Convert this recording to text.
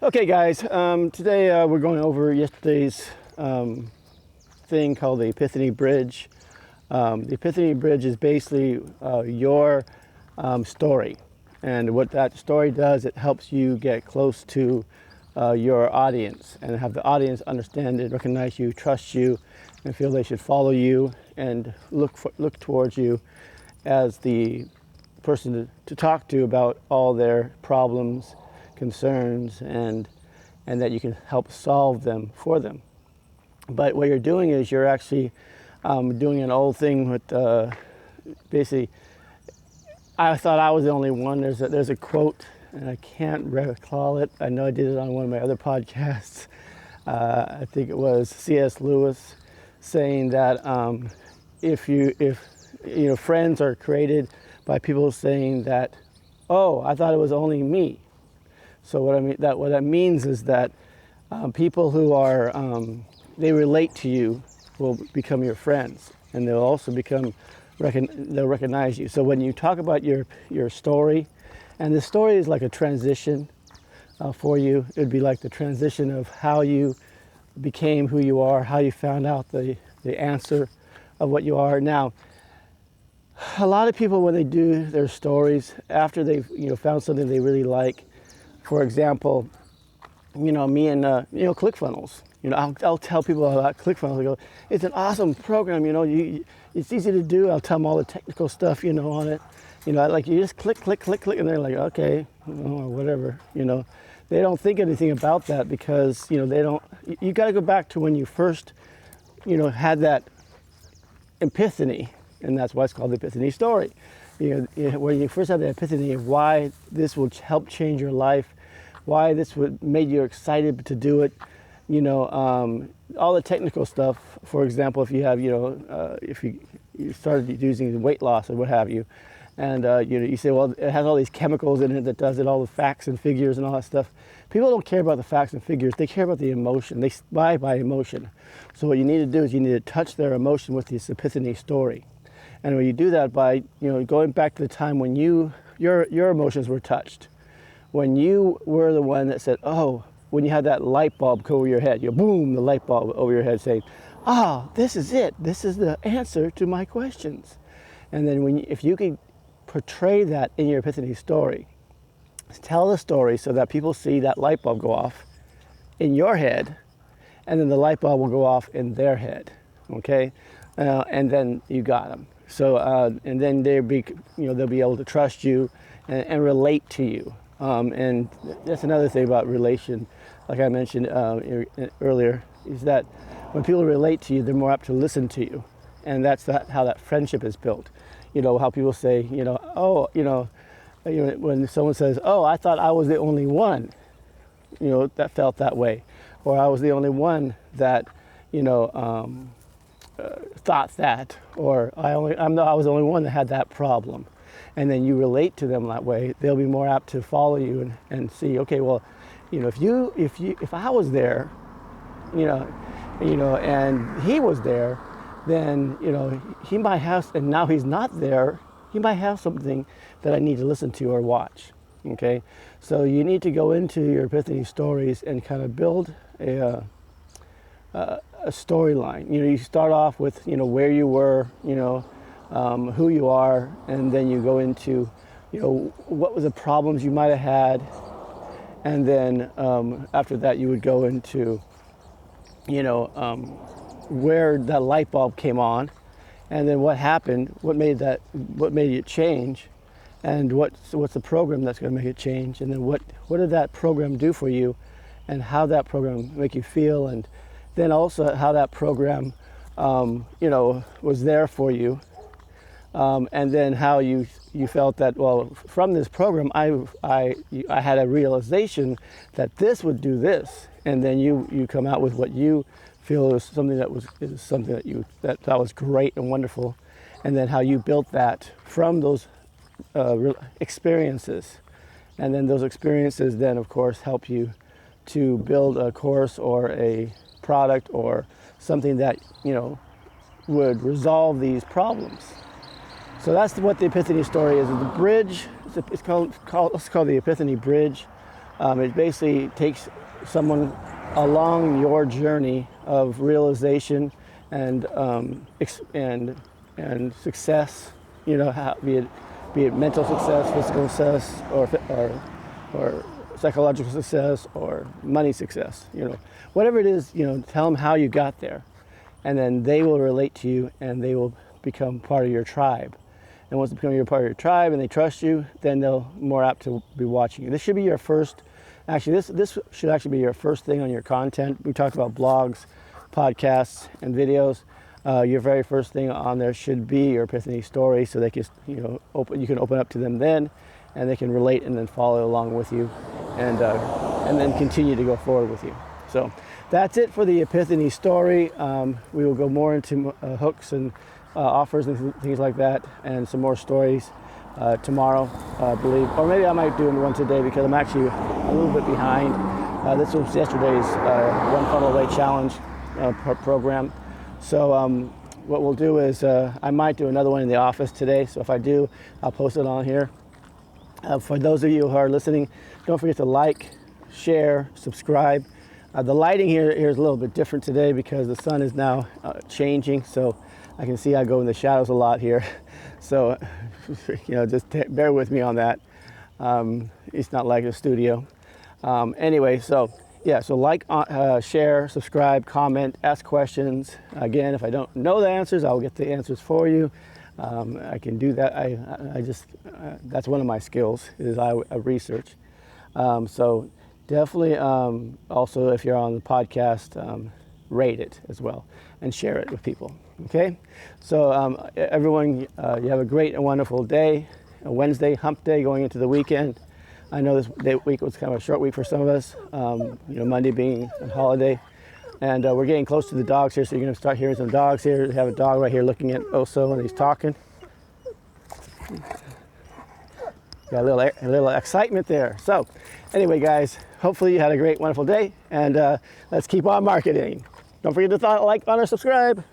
Okay, guys, today we're going over yesterday's thing called the Epiphany Bridge. The Epiphany Bridge is basically your story. And what that story does, it helps you get close to your audience and have the audience understand it, recognize you, trust you, and feel they should follow you and look towards you as the person to talk to about all their problems, concerns, and that you can help solve them for them. But what you're doing is you're actually doing an old thing with basically, I thought I was the only one. There's a quote, and I can't recall it. I know I did it on one of my other podcasts. I think it was C.S. Lewis saying that if friends are created by people saying that, oh, I thought it was only me. So what that means is that people who are they relate to you will become your friends, and they'll also they'll recognize you. So when you talk about your story, and the story is like a transition for you, it'd be like the transition of how you became who you are, how you found out the answer of what you are now. A lot of people, when they do their stories after they've found something they really like, for example, me and ClickFunnels. I'll tell people about ClickFunnels. I go, it's an awesome program. It's easy to do. I'll tell them all the technical stuff, on it. Like you just click, and they're like, okay, or whatever. They don't think anything about that because they don't. You got to go back to when you first, had that epiphany, and that's why it's called the Epiphany story. When you first have the epiphany of why this will help change your life, why this would made you excited to do it. All the technical stuff. For example, if you have, if you started using weight loss or what have you, and you say, well, it has all these chemicals in it that does it, all the facts and figures and all that stuff. People don't care about the facts and figures. They care about the emotion. They buy by emotion. So what you need to do is you need to touch their emotion with this epiphany story. And when you do that by, going back to the time when your emotions were touched, when you were the one that said, oh, when you had that light bulb go over your head, boom, the light bulb over your head saying, this is it. This is the answer to my questions. And then if you can portray that in your epiphany story, tell the story so that people see that light bulb go off in your head, and then the light bulb will go off in their head, okay? And then you got them. So, and then they'll be able to trust you and relate to you. And that's another thing about relation, like I mentioned earlier, is that when people relate to you, they're more apt to listen to you. And that's how that friendship is built. How people say, when someone says, oh, I thought I was the only one, that felt that way. Or I was the only one that, thought that, or I was the only one that had that problem. And then you relate to them that way, they'll be more apt to follow you and see, okay, well, if I was there, and he was there, then, he might have, and now he's not there, he might have something that I need to listen to or watch, okay? So you need to go into your epiphany stories and kind of build a storyline. You start off with, where you were, who you are, and then you go into, what were the problems you might have had, and then after that you would go into, where that light bulb came on, and then what happened, what made it change, and what's the program that's going to make it change, and then what did that program do for you, and how that program make you feel, and then also how that program, was there for you. And then how you felt that, well, from this program, I had a realization that this would do this, and then you come out with what you feel is something that was great and wonderful, and then how you built that from those experiences, and then those experiences then of course help you to build a course or a product or something that would resolve these problems. So that's what the Epiphany story is. The bridge, it's called the Epiphany Bridge. It basically takes someone along your journey of realization and and success. You know, be it mental success, physical success, or psychological success, or money success. You know, whatever it is. You know, tell them how you got there, and then they will relate to you, and they will become part of your tribe. And once they become part of your tribe and they trust you, then they'll more apt to be watching you. This should be your first. Actually, this should actually be your first thing on your content. We talked about blogs, podcasts, and videos. Your very first thing on there should be your epiphany story, so they can, you can open up to them then, and they can relate and then follow along with you, and then continue to go forward with you. So that's it for the epiphany story. We will go more into hooks and offers and things like that, and some more stories tomorrow, I believe. Or maybe I might do one today, because I'm actually a little bit behind. This was yesterday's One Funnel Away Challenge program. So what we'll do is I might do another one in the office today. So if I do, I'll post it on here. For those of you who are listening, don't forget to like, share, subscribe. The lighting here is a little bit different today because the sun is now changing. So I can see I go in the shadows a lot here. So, just bear with me on that. It's not like a studio. Anyway, so yeah, so like, share, subscribe, comment, ask questions. Again, if I don't know the answers, I'll get the answers for you. I can do that. I just, that's one of my skills, is I research. So definitely, also if you're on the podcast, rate it as well and share it with people. Okay, so everyone, you have a great and wonderful day. A Wednesday, hump day, going into the weekend. I know this week was kind of a short week for some of us, Monday being a holiday. And we're getting close to the dogs here, so you're going to start hearing some dogs here. We have a dog right here looking at Oso, and he's talking. Got a little excitement there. So anyway, guys, hopefully you had a great, wonderful day, and let's keep on marketing. Don't forget to like, honor, subscribe.